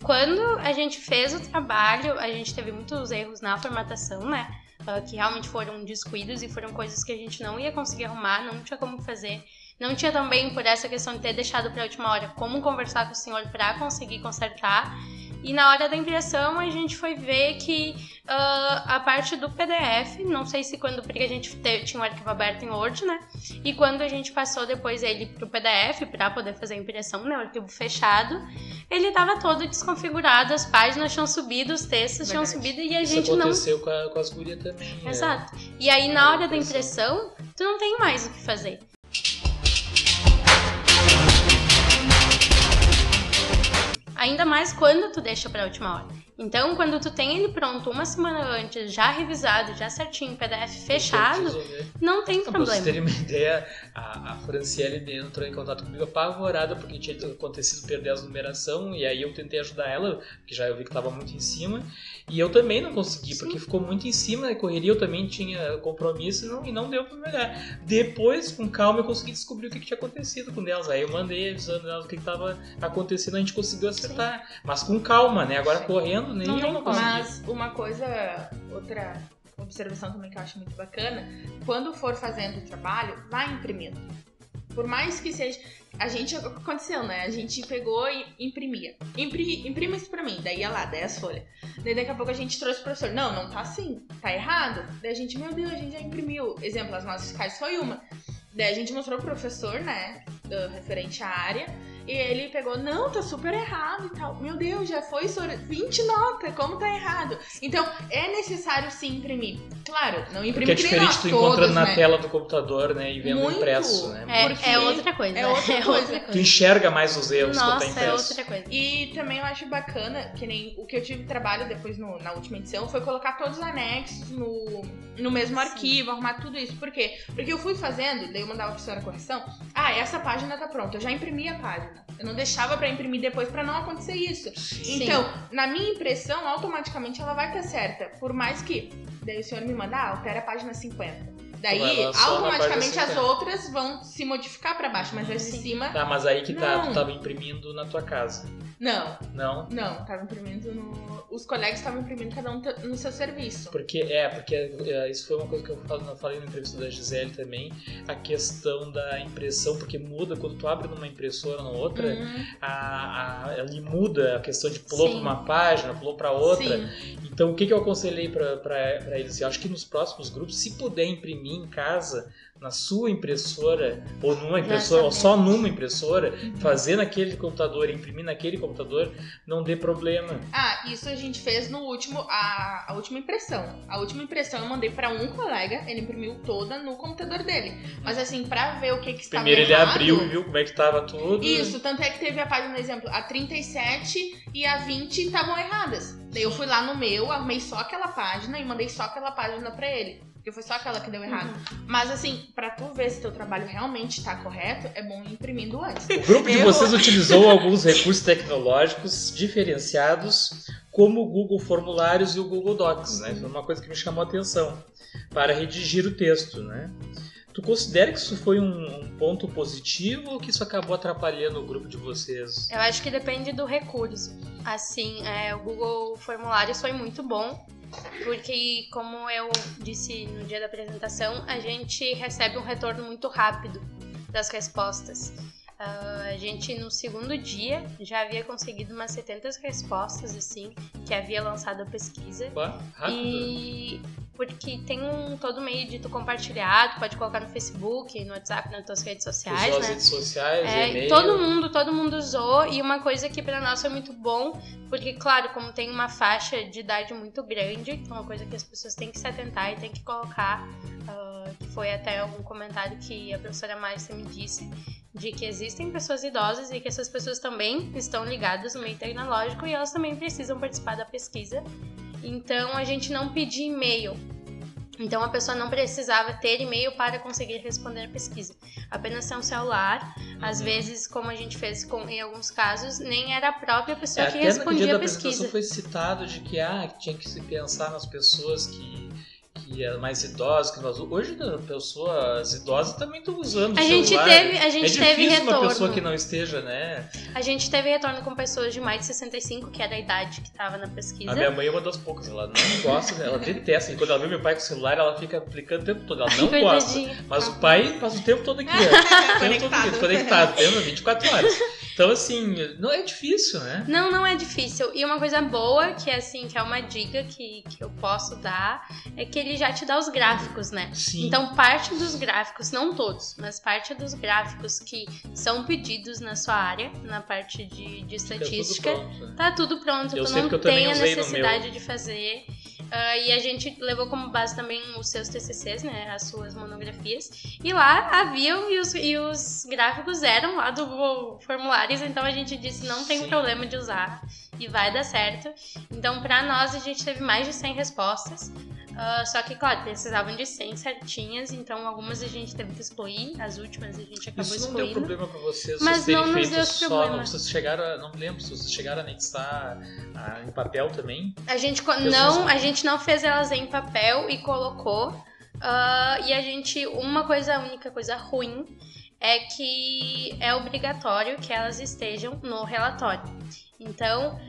quando a gente fez o trabalho, a gente teve muitos erros na formatação, né? Que realmente foram descuidos e foram coisas que a gente não ia conseguir arrumar, não tinha como fazer. Não tinha também, por essa questão de ter deixado para a última hora, como conversar com o senhor para conseguir consertar. E na hora da impressão a gente foi ver que a parte do PDF, não sei se quando, porque a gente tinha um arquivo aberto em Word, né? E quando a gente passou depois ele pro PDF para poder fazer a impressão, né? O arquivo fechado, ele estava todo desconfigurado, as páginas tinham subido, os textos tinham subido e a gente não... Isso aconteceu com as gurias também. Exato. E aí na hora da impressão, tu não tem mais o que fazer. Ainda mais quando tu deixa pra última hora. Então, quando tu tem ele pronto uma semana antes, já revisado, já certinho, PDF fechado, não tem problema. Pra vocês terem uma ideia, a Franciele entrou em contato comigo apavorada porque tinha acontecido perder as numeração e aí eu tentei ajudar ela, porque já eu vi que estava muito em cima, e eu também não consegui, porque ficou muito em cima, a correria, eu também tinha compromisso e não deu pra melhorar. Depois, com calma, eu consegui descobrir o que tinha acontecido com elas. Aí eu mandei avisando elas o que estava acontecendo, a gente conseguiu acertar. Sim. Mas com calma, né? Agora correndo, nem eu não consegui. Mas uma coisa, outra observação também que eu acho muito bacana, quando for fazendo o trabalho, vai imprimindo. Por mais que seja... A gente, o que aconteceu, né? A gente pegou e imprimia. Imprima isso pra mim. Daí ia lá, 10 folhas. Daí daqui a pouco a gente trouxe pro professor. Não tá assim. Tá errado. Daí a gente, meu Deus, a gente já imprimiu. Exemplo, as notas fiscais foi uma. Daí a gente mostrou pro professor, né? Referente à área. E ele pegou, não, tá super errado e tal. Meu Deus, já foi 20 notas, como tá errado? Então, é necessário sim imprimir. Claro, não imprimir que nem nós todos, né? Porque é diferente tu encontrando na tela do computador, né? E vendo impresso, né? É outra coisa. É outra coisa. Tu enxerga mais os erros que tá impresso. É outra coisa. E também eu acho bacana, que nem o que eu tive trabalho depois na última edição, foi colocar todos os anexos no mesmo arquivo, arrumar tudo isso. Por quê? Porque eu fui fazendo, daí eu mandava pra senhora a correção, essa página tá pronta, eu já imprimi a página. Eu não deixava pra imprimir depois pra não acontecer isso. Sim. Então, na minha impressão, automaticamente ela vai estar certa. Por mais que, daí o senhor me manda, altera a página 50. Daí, automaticamente as outras vão se modificar pra baixo, mas as de cima... Tá, mas aí que tá, tu tava imprimindo na tua casa. Não. Não? Não, tava imprimindo os colegas estavam imprimindo cada um no seu serviço. Porque isso foi uma coisa que eu falei na entrevista da Gisele também, a questão da impressão, porque muda, quando tu abre numa impressora ou na outra, ali muda a questão de pulou pra uma página, pulou pra outra. Sim. Então, o que eu aconselhei pra eles? Eu acho que nos próximos grupos, se puder imprimir em casa, na sua impressora, ou numa impressora, ou só numa impressora, fazer naquele computador, imprimir naquele computador, não dê problema. Isso a gente fez no último, a última impressão. A última impressão eu mandei pra um colega, ele imprimiu toda no computador dele. Mas assim, pra ver o que estava errado... Primeiro ele abriu, viu como é que estava tudo. Isso, tanto é que teve a página, por exemplo, a 37 e a 20 estavam erradas. Daí eu fui lá no meu, arrumei só aquela página e mandei só aquela página pra ele. Porque foi só aquela que deu errado. Mas assim, pra tu ver se teu trabalho realmente tá correto, é bom ir imprimindo antes. O grupo de vocês utilizou alguns recursos tecnológicos diferenciados, como o Google Formulários e o Google Docs, né? Foi uma coisa que me chamou a atenção, para redigir o texto, né? Tu considera que isso foi um ponto positivo ou que isso acabou atrapalhando o grupo de vocês? Eu acho que depende do recurso. Assim, o Google Formulários foi muito bom, porque, como eu disse no dia da apresentação, a gente recebe um retorno muito rápido das respostas. A gente, no segundo dia, já havia conseguido umas 70 respostas, assim, que havia lançado a pesquisa. Rápido. E porque tem todo meio de tu compartilhar, tu pode colocar no Facebook, no WhatsApp, nas tuas redes sociais, usou né? As redes sociais, e-mail. Todo mundo usou, e uma coisa que pra nós foi muito bom, porque, claro, como tem uma faixa de idade muito grande, então é uma coisa que as pessoas têm que se atentar e têm que colocar, que foi até algum comentário que a professora Márcia me disse, de que existem pessoas idosas e que essas pessoas também estão ligadas no meio tecnológico e elas também precisam participar da pesquisa. Então, a gente não pedia e-mail. Então, a pessoa não precisava ter e-mail para conseguir responder a pesquisa. Apenas ter um celular. Às vezes, como a gente fez em alguns casos, nem era a própria pessoa que respondia a pesquisa. Até no dia da apresentação foi citado de que tinha que se pensar nas pessoas que que é mais idosa, que nós hoje pessoas idosas também estão usando o A gente celular. teve É difícil uma retorno. pessoa que não esteja, né? A gente teve retorno com pessoas de mais de 65, que era a idade que estava na pesquisa. A minha mãe é uma das poucas, ela não gosta, ela detesta. E quando ela vê meu pai com o celular, ela fica aplicando o tempo todo. Ela não gosta. Mas o pai passa o tempo todo aqui, conectado, tendo 24 horas. Então, assim, não é difícil, né? Não é difícil. E uma coisa boa, que assim, que é uma dica que eu posso dar, é que ele já te dá os gráficos, né? Sim. Então, parte dos gráficos, não todos, mas parte dos gráficos que são pedidos na sua área, na parte de estatística, tá tudo pronto. Eu Tu sei não que eu também tem a usei no necessidade meu. de fazer. E a gente levou como base também os seus TCCs, né, as suas monografias, e lá haviam, e os gráficos eram lá do Google Formulários, então a gente disse não tem problema de usar e vai dar certo. Então pra nós a gente teve mais de 100 respostas, só que claro, precisavam de 100 certinhas, então algumas a gente teve que excluir, as últimas a gente acabou excluindo. Isso não excluindo. deu problema pra vocês, mas vocês não terem nos feito deu só, problema. vocês chegaram, não me lembro, se vocês chegaram a anexar em papel também? A gente não fez elas em papel e colocou. E a gente, a única coisa ruim é que é obrigatório que elas estejam no relatório. Então,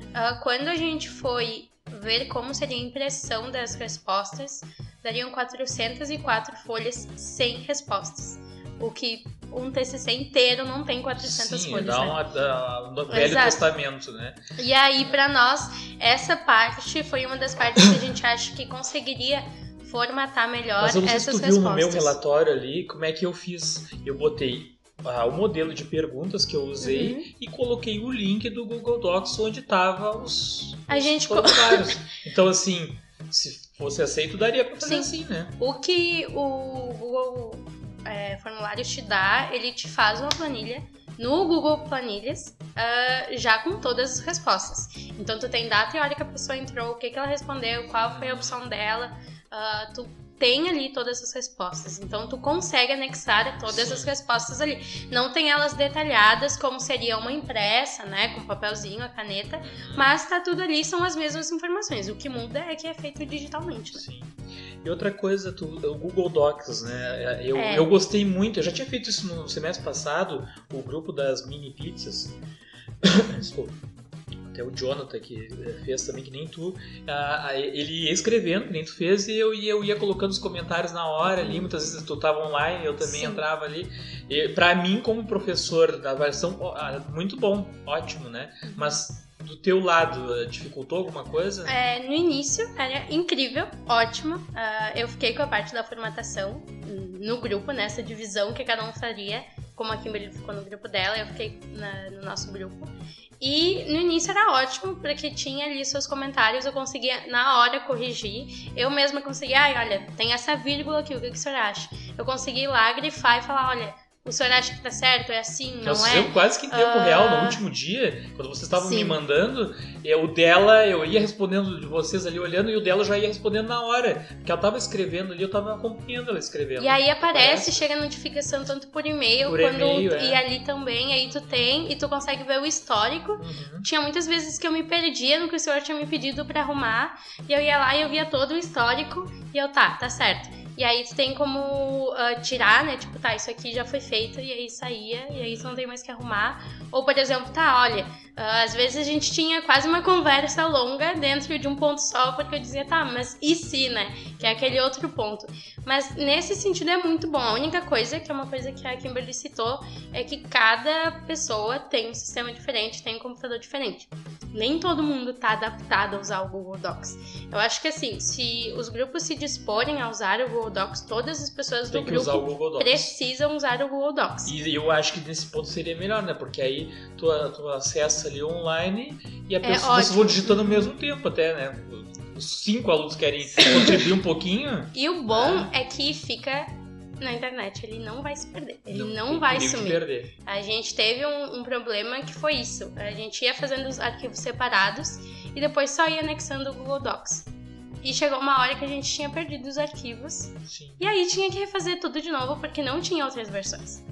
quando a gente foi ver como seria a impressão das respostas, dariam 404 folhas sem respostas. O que um TCC inteiro não tem 400 folhas, dá um Velho Exato. Testamento, né? E aí, pra nós, essa parte foi uma das partes que a gente acha que conseguiria formatar melhor Mas eu não sei essas se tu respostas. viu no meu relatório ali como é que eu fiz. Eu botei o modelo de perguntas que eu usei e coloquei o link do Google Docs onde tava os formulários. Então, assim, se fosse aceito, daria pra fazer assim, né? O que o Google Formulários te dá, ele te faz uma planilha no Google Planilhas, já com todas as respostas. Então, tu tem data e hora que a pessoa entrou, o que ela respondeu, qual foi a opção dela, tu tem ali todas as respostas. Então, tu consegue anexar todas as respostas ali. Não tem elas detalhadas como seria uma impressa, né, com papelzinho, a caneta, mas tá tudo ali, são as mesmas informações. O que muda é que é feito digitalmente, né? Sim. E outra coisa, o Google Docs, né? Eu gostei muito, eu já tinha feito isso no semestre passado, o grupo das mini pizzas. Desculpa. Até o Jonathan que fez também, que nem tu, ele ia escrevendo, que nem tu fez, e eu ia colocando os comentários na hora ali, muitas vezes tu tava online, eu também entrava ali. E, pra mim, como professor da avaliação, muito bom, ótimo, né? Mas do teu lado, dificultou alguma coisa? No início era incrível, ótimo. Eu fiquei com a parte da formatação no grupo, nessa divisão que cada um faria, como a Kimberly ficou no grupo dela, eu fiquei no nosso grupo. E no início era ótimo, porque tinha ali seus comentários, eu conseguia na hora corrigir. Eu mesma conseguia, olha, tem essa vírgula aqui, o que o senhor acha? Eu consegui ir lá grifar e falar, olha, o senhor acha que tá certo? É assim, não é? Eu quase que em tempo real, no último dia, quando vocês estavam me mandando, o dela, eu ia respondendo de vocês ali olhando, e o dela já ia respondendo na hora. Porque ela tava escrevendo ali, eu tava acompanhando ela escrevendo. E aí aparece, chega a notificação tanto por e-mail, e ali também, aí tu tem, e tu consegue ver o histórico. Tinha muitas vezes que eu me perdia no que o senhor tinha me pedido pra arrumar, e eu ia lá e eu via todo o histórico, e eu, tá certo. E aí tu tem como tirar, né? Tipo, isso aqui já foi feito, e aí saía, e aí tu não tem mais que arrumar. Ou, por exemplo, olha, às vezes a gente tinha quase uma conversa longa dentro de um ponto só, porque eu dizia, mas e se, né? Que é aquele outro ponto. Mas nesse sentido é muito bom. A única coisa, que é uma coisa que a Kimberly citou, é que cada pessoa tem um sistema diferente, tem um computador diferente. Nem todo mundo tá adaptado a usar o Google Docs. Eu acho que assim, se os grupos se disporem a usar o Google Docs, todas as pessoas do grupo precisam usar o Google Docs. E eu acho que nesse ponto seria melhor, né? Porque aí tu acessa ali online e a pessoa, vocês vão digitando ao mesmo tempo até, né? Os 5 alunos querem contribuir um pouquinho. E o bom é que fica na internet, ele não vai se perder, ele não vai sumir. A gente teve um problema que foi isso, a gente ia fazendo os arquivos separados e depois só ia anexando o Google Docs. E chegou uma hora que a gente tinha perdido os arquivos. Sim. E aí tinha que refazer tudo de novo porque não tinha outras versões.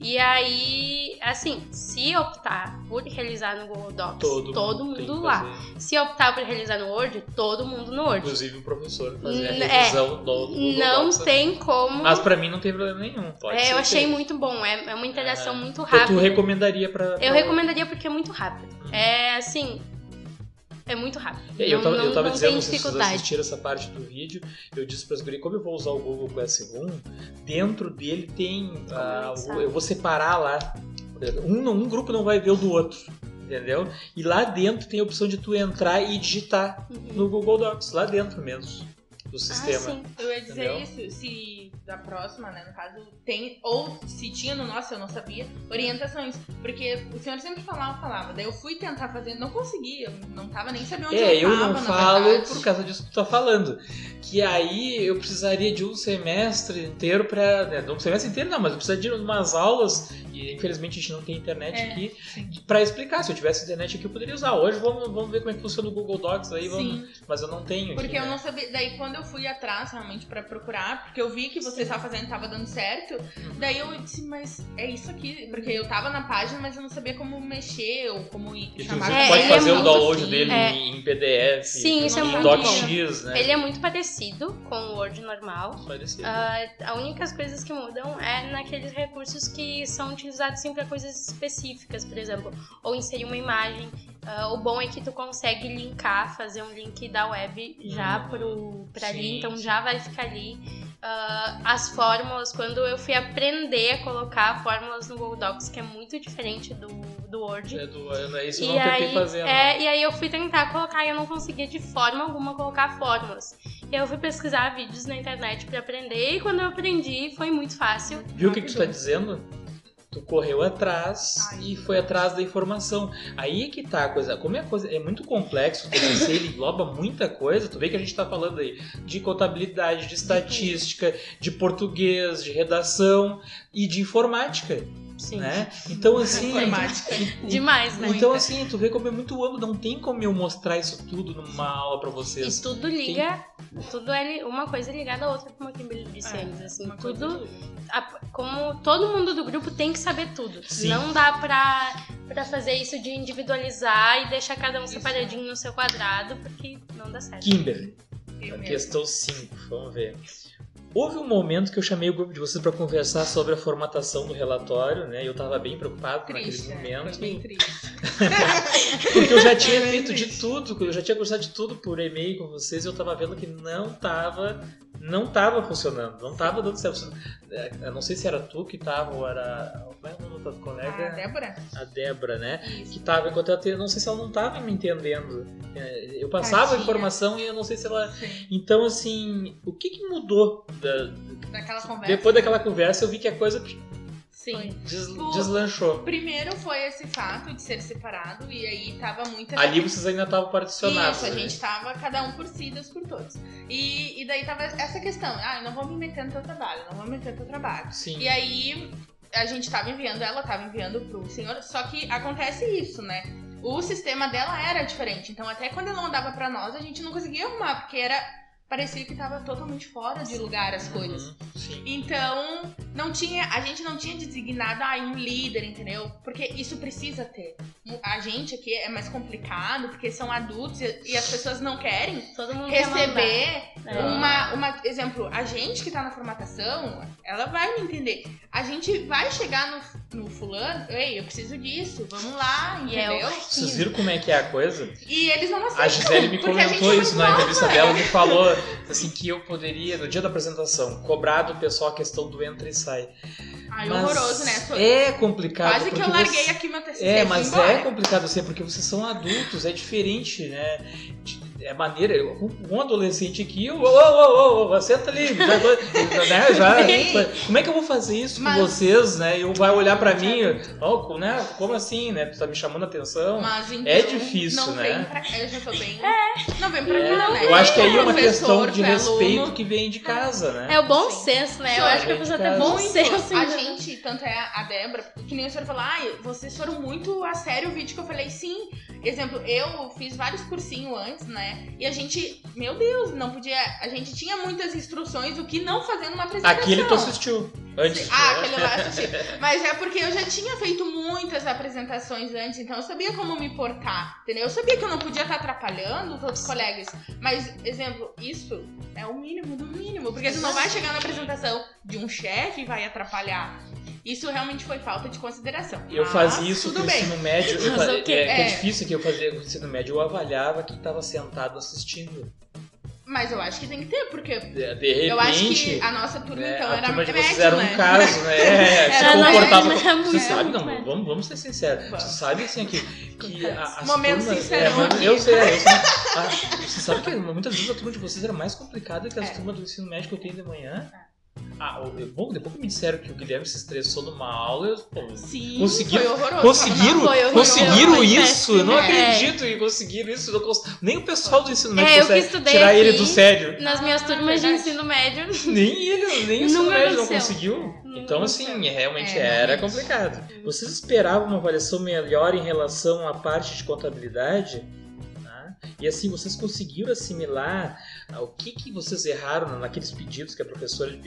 E aí, assim, se optar por realizar no Google Docs, todo mundo lá. Se optar por realizar no Word, todo mundo no Word. Inclusive o professor fazer a revisão do Google não Docs. Não tem como. Mas pra mim não tem problema nenhum. Pode ser eu achei muito bom. É uma interação muito rápida. Tu recomendaria pra... Eu recomendaria porque é muito rápido. É assim... É muito rápido. Eu tava dizendo, não sei se vocês assistiram essa parte do vídeo, eu disse para as gurias, como eu vou usar o Google Classroom, dentro dele tem... eu vou separar lá. Um grupo não vai ver o do outro, entendeu? E lá dentro tem a opção de tu entrar e digitar no Google Docs, lá dentro mesmo do sistema. Sim. Eu ia dizer isso, se da próxima, né, no caso, tem, ou se tinha no nosso, eu não sabia, orientações, porque o senhor sempre falava, daí eu fui tentar fazer, não consegui, eu não tava nem sabendo onde eu tava, eu não falo por causa disso que tu tá falando, que aí eu precisaria de um semestre inteiro um semestre inteiro não, mas eu precisaria de umas aulas, e infelizmente a gente não tem internet aqui, pra explicar, se eu tivesse internet aqui eu poderia usar, hoje vamos ver como é que funciona o Google Docs, aí mas eu não tenho porque aqui, eu não sabia, daí quando eu fui atrás realmente pra procurar, porque eu vi que você estava fazendo, tava dando certo, daí eu disse, mas é isso aqui, porque eu tava na página, mas eu não sabia como mexer ou como chamar. Você pode fazer o download dele em PDF, sim, isso é muito DocX, né? Ele é muito parecido com o Word normal. Parecido. A única coisas que mudam é naqueles recursos que são utilizados sempre para coisas específicas, por exemplo, ou inserir uma imagem. O bom é que tu consegue linkar, fazer um link da web já pra ali, então já vai ficar ali. As fórmulas, quando eu fui aprender a colocar fórmulas no Google Docs, que é muito diferente do Word. Isso eu não tentei fazer. E aí eu fui tentar colocar e eu não conseguia de forma alguma colocar fórmulas. E eu fui pesquisar vídeos na internet pra aprender, e quando eu aprendi foi muito fácil. Viu o que tu tá dizendo? Tu correu atrás e foi atrás da informação. Aí é que tá a coisa. Como a coisa é muito complexo, o TCC ele engloba muita coisa. Tu vê que a gente tá falando aí de contabilidade, de estatística, de português, de redação e de informática. Sim. Né? Então assim... Demais, né? Então assim, tu vê como é muito amplo. Não tem como eu mostrar isso tudo numa aula pra vocês. E tudo liga... Tudo é uma coisa ligada à outra, como a Kimberly disse antes. Assim, tudo... Como todo mundo do grupo tem que saber tudo. Sim. Não dá pra fazer isso de individualizar e deixar cada um separadinho no seu quadrado, porque não dá certo. Kimberly, a questão 5, vamos ver. Houve um momento que eu chamei o grupo de vocês para conversar sobre a formatação do relatório, né? Eu estava bem preocupado naquele momento. Foi bem triste. Porque eu já tinha feito de tudo, eu já tinha gostado de tudo por e-mail com vocês e eu estava vendo que não estava funcionando, não estava dando certo. Eu não sei se era tu que estava ou era... Como é o nome da tua colega? A Débora. A Débora, né? Isso. Que estava, enquanto ela não sei se ela não estava me entendendo. Eu passava a informação e eu não sei se ela... Sim. Então, assim, o que mudou daquela conversa? Depois daquela conversa eu vi que a coisa deslanchou. Primeiro foi esse fato de ser separado e aí tava muito... Ali vocês ainda estavam particionados. Isso, a gente tava cada um por si, Deus por todos. E daí tava essa questão, eu não vou me meter no teu trabalho, Sim. E aí a gente tava enviando, ela tava enviando pro senhor, só que acontece isso, né? O sistema dela era diferente, então até quando ela mandava pra nós, a gente não conseguia arrumar, porque parecia que estava totalmente fora de lugar as coisas. Sim. Então, a gente não tinha designado um líder, entendeu? Porque isso precisa ter. A gente aqui é mais complicado, porque são adultos e as pessoas não querem receber exemplo, a gente que tá na formatação, ela vai me entender. A gente vai chegar no fulano, ei, eu preciso disso, vamos lá, entendeu? Vocês viram como é que é a coisa? E eles não aceitam. A Gisele me comentou isso na entrevista dela, me falou assim que eu poderia, no dia da apresentação, cobrar do pessoal a questão do entra e sai. Mas horroroso, né? É complicado. Quase que eu larguei aqui meu TCC. Mas é complicado assim, porque vocês são adultos, é diferente, né? É maneira, um adolescente aqui, senta ali, né? Como é que eu vou fazer isso com vocês, né? E vai olhar pra mim, né? Como assim, né? Tu tá me chamando a atenção? Mas, então, é difícil, não né? Vem pra cá, eu já tô bem. Não vem pra cá, né? Eu acho que aí é uma questão de respeito que vem de casa, né? É o bom senso, né? Eu acho que a pessoa tem bom senso. A gente, tanto é a Débora, que nem o senhor falou, vocês foram muito a sério o vídeo que eu falei, sim. Exemplo, eu fiz vários cursinhos antes, né? E a gente, meu Deus, não podia... A gente tinha muitas instruções do que não fazer numa apresentação. Aquele tu assistiu. Antes. Aquele lá assisti. Mas é porque eu já tinha feito muitas apresentações antes, então eu sabia como me portar, entendeu? Eu sabia que eu não podia estar atrapalhando os outros colegas. Mas, exemplo, isso é o mínimo do mínimo, porque tu não vai chegar na apresentação de um chefe e vai atrapalhar. Isso realmente foi falta de consideração. Eu fazia isso no ensino médio. É difícil que eu fazia no ensino médio. Eu avaliava quem estava sentado assistindo. Mas eu acho que tem que ter, porque de repente, eu acho que a nossa turma então era médio, vocês eram um caso, né? Se comportava. Você sabe, não, médio. Vamos ser sinceros. Você sabe assim que as momento turmas. sincero. Eu sei. Você sabe que muitas vezes a turma de vocês era mais complicada que as turmas do ensino médio que eu tenho de manhã. Bom, depois que me disseram que o Guilherme se estressou numa aula, Sim, conseguiram, foi horroroso. conseguiram isso, eu não É. acredito que conseguiram isso. Nem o pessoal do ensino médio Eu que consegue estudei tirar ele aqui, do sério. Nas minhas turmas de ensino médio. Nem o ensino Nunca médio não aconteceu. conseguiu. Então, assim, realmente É, era realmente. complicado. Vocês esperavam uma avaliação melhor em relação à parte de contabilidade? E assim, vocês conseguiram assimilar o que vocês erraram naqueles pedidos que a professora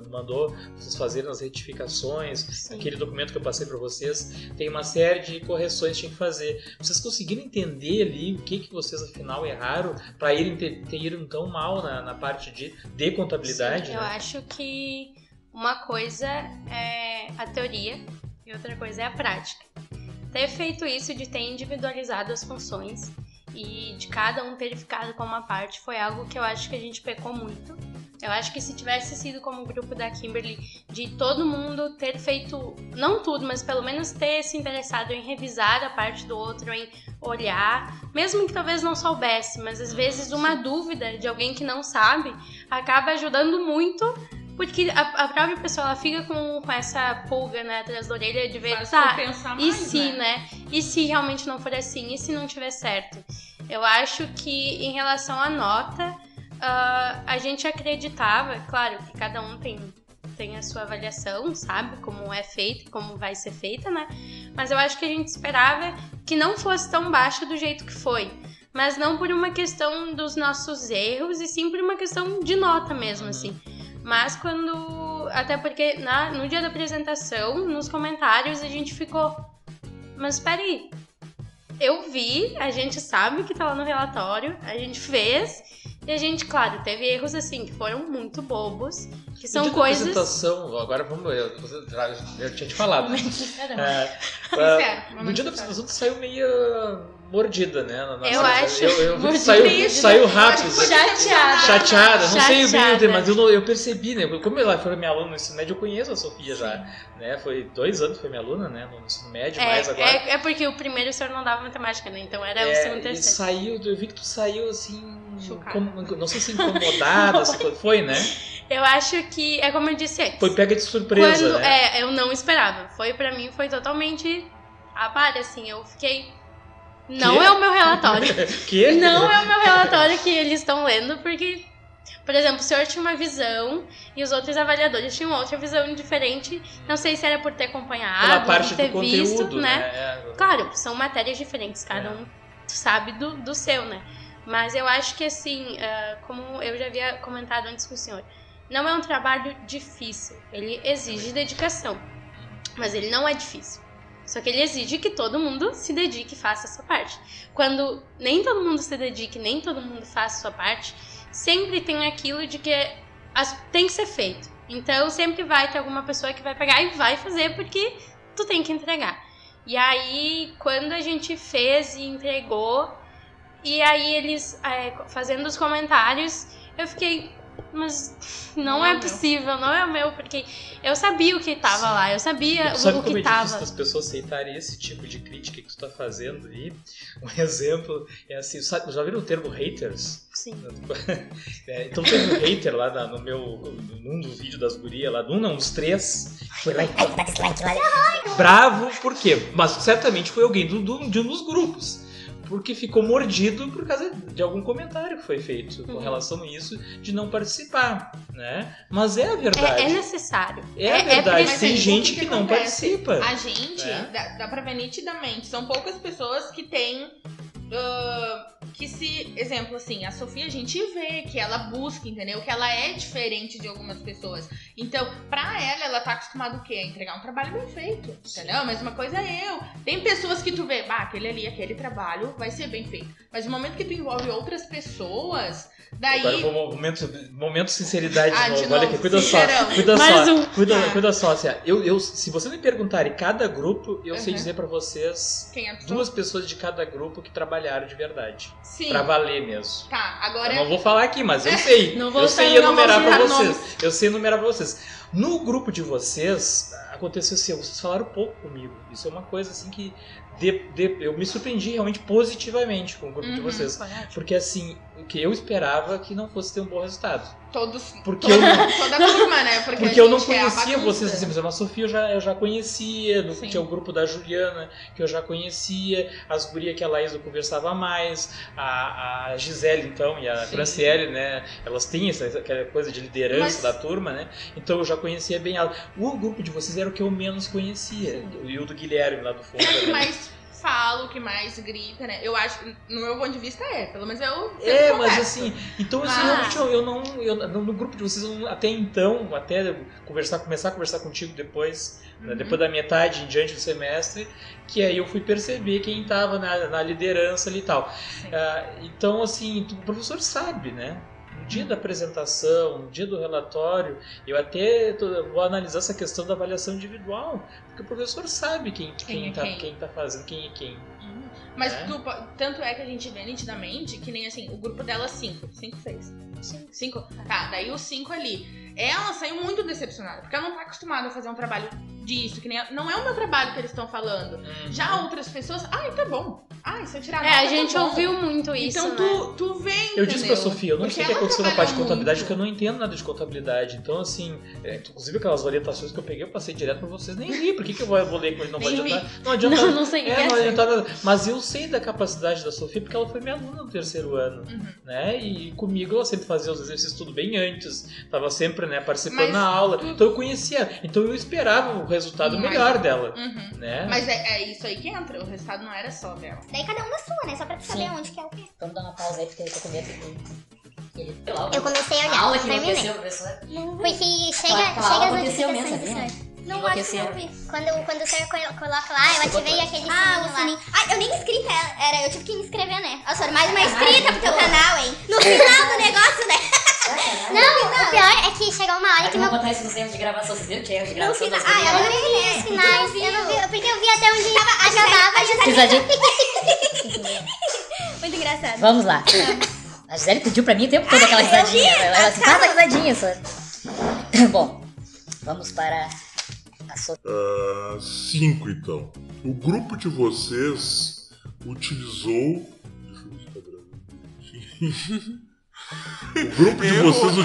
mandou vocês fazerem nas retificações? Sim. Aquele documento que eu passei para vocês, tem uma série de correções que tinha que fazer. Vocês conseguiram entender ali o que vocês afinal erraram para irem ter tão mal na parte de contabilidade? Sim, eu acho que uma coisa é a teoria e outra coisa é a prática. Ter feito isso de ter individualizado as funções e de cada um ter ficado com uma parte foi algo que eu acho que a gente pecou muito. Eu acho que se tivesse sido como o grupo da Kimberly, de todo mundo ter feito, não tudo, mas pelo menos ter se interessado em revisar a parte do outro, em olhar, mesmo que talvez não soubesse, mas às vezes uma dúvida de alguém que não sabe acaba ajudando muito. Porque a própria pessoa ela fica com essa pulga, né, atrás da orelha de ver, pensar e mais, se, né? E se realmente não for assim? E se não tiver certo? Eu acho que em relação à nota, a gente acreditava, claro que cada um tem a sua avaliação, sabe? Como é feita, como vai ser feita, né? Mas eu acho que a gente esperava que não fosse tão baixa do jeito que foi. Mas não por uma questão dos nossos erros, e sim por uma questão de nota mesmo, assim. Mas quando... Até porque no dia da apresentação, nos comentários, a gente ficou... Mas peraí, eu vi, a gente sabe que tá lá no relatório, a gente fez... E a gente, claro, teve erros assim, que foram muito bobos, que são coisas... apresentação, agora vamos... Eu tinha te falado. Mas, No dia da apresentação, tu saiu meio mordida, né? Eu acho. Eu vi que saiu rápido. Chateada. Não sei bem, mas eu percebi, né? Como ela foi minha aluna no ensino médio, eu conheço a Sofia já. Né? Foi 2 anos que foi minha aluna, né? No ensino médio, mais agora. É porque o primeiro o senhor não dava matemática, né? Então era o segundo e terceiro. Eu vi que tu saiu assim... não sei se incomodada, se foi, né? Eu acho que, é como eu disse antes. Foi pega de surpresa, né? Eu não esperava. Pra mim, foi totalmente assim, eu fiquei... Não é o meu relatório. Que? Não é o meu relatório que eles estão lendo, porque, por exemplo, o senhor tinha uma visão e os outros avaliadores tinham outra visão diferente. Não sei se era por ter acompanhado, pela parte por ter do visto, conteúdo, né? Claro, são matérias diferentes, cada um sabe do seu, né? Mas eu acho que, assim, como eu já havia comentado antes com o senhor, não é um trabalho difícil. Ele exige dedicação, mas ele não é difícil. Só que ele exige que todo mundo se dedique e faça a sua parte. Quando nem todo mundo se dedique, nem todo mundo faça a sua parte, sempre tem aquilo de que tem que ser feito. Então sempre vai ter alguma pessoa que vai pegar e vai fazer porque tu tem que entregar. E aí, quando a gente fez e entregou, e aí eles fazendo os comentários, eu fiquei... Mas não é possível, não é o meu, porque eu sabia o que tava lá, eu sabia o que tava. Difícil das pessoas aceitarem esse tipo de crítica que tu tá fazendo aí. Um exemplo é assim, já viram o termo haters? Sim. Então teve um hater lá num dos vídeos das gurias lá, dos 3, foi lá e bravo, por quê? Mas certamente foi alguém de um dos grupos. Porque ficou mordido por causa de algum comentário que foi feito com relação a isso, de não participar, né? Mas é a verdade. É necessário. É a verdade. Mas tem gente que que não participa. A gente, dá pra ver nitidamente, são poucas pessoas que têm... que se, exemplo assim, a Sofia a gente vê que ela busca, entendeu? Que ela é diferente de algumas pessoas. Então, pra ela tá acostumada o quê? A entregar um trabalho bem feito, entendeu? A mesma coisa eu. Tem pessoas que tu vê, aquele trabalho vai ser bem feito. Mas no momento que tu envolve outras pessoas, daí... Agora momento sinceridade de novo. Olha aqui, cuida só. Assim, se você me perguntarem cada grupo, eu sei dizer pra vocês duas pessoas de cada grupo que trabalharam de verdade. Sim. Pra valer mesmo. Tá, agora... Eu não vou falar aqui, mas eu sei. Eu sei enumerar pra vocês. Eu sei enumerar pra vocês. No grupo de vocês, aconteceu assim, vocês falaram pouco comigo. Isso é uma coisa assim que eu me surpreendi realmente positivamente com o grupo de vocês. Porque assim, o que eu esperava que não fosse ter um bom resultado. Toda a turma, né? Porque eu não conhecia vocês, assim, por exemplo, a Sofia eu já conhecia, tinha o grupo da Juliana, que eu já conhecia, as gurias que a Laís eu conversava mais, a Gisele, então, e a Franciele, né? Elas têm aquela coisa de liderança da turma, né? Então eu já conhecia bem ela. O grupo de vocês era o que eu menos conhecia, e o do Guilherme lá do fundo. Mas falo, que mais grita, né? Eu acho, no meu ponto de vista pelo menos eu mas assim, então assim, realmente no grupo de vocês, até então, até começar a conversar contigo depois, né, depois da metade em diante do semestre, que aí eu fui perceber quem estava na liderança ali e tal. Então assim, o professor sabe, né? No dia da apresentação, no dia do relatório, eu até vou analisar essa questão da avaliação individual, porque o professor sabe quem tá fazendo, quem é quem. Mas tanto é que a gente vê nitidamente que nem assim, o grupo dela 5, 6. 5? Tá, daí os 5 ali. Ela saiu muito decepcionada, porque ela não tá acostumada a fazer um trabalho disso, que nem não é o meu trabalho que eles estão falando. Já outras pessoas, tá bom. Se eu tirar nota, a gente ouviu muito isso, então tu vem, eu disse pra Sofia, eu não porque sei o que aconteceu na parte de contabilidade, muito. porque eu não entendo nada de contabilidade. Então, assim, inclusive aquelas orientações que eu peguei, eu passei direto pra vocês, nem vi. Por que eu vou ler com ele? Não vai adiantar. Não adianta. Não sei o que não vai adiantar nada. Mas eu sei da capacidade da Sofia, porque ela foi minha aluna no 3º ano. Né? E comigo ela sempre fazia os exercícios tudo bem antes. Tava sempre, né, participando na aula. Então eu conhecia. Então eu esperava o resultado melhor dela. Né? Mas é isso aí que entra. O resultado não era só dela. Daí cada um na sua, né? Só pra tu saber onde que é o quê. Vamos dar uma pausa aí, porque eu tô com medo que eu comecei a olhar, a aula que terminei. enlouqueceu, professor. Porque chega as notificações do senhor. Não acho que eu vi. Quando o senhor coloca lá, eu ativei aquele sininho lá. Eu nem inscrita era, eu tive que me inscrever, né? Eu sou mais uma inscrita pro teu canal, hein? No final do negócio, né? Não, o pior é que chegou uma hora que meu... Eu vou botar isso nos erros de gravação, vocês viram que erro de gravação? Eu não vi os finais, porque eu vi até onde acabava. Muito engraçado. Vamos lá. A Gisele pediu pra mim o tempo todo aquela risadinha. Ela assim, faz a risadinha, só. Bom, vamos para a Sofia. 5 então. O grupo de vocês utilizou... Deixa eu ver se tá gravando direitinho. O grupo de vocês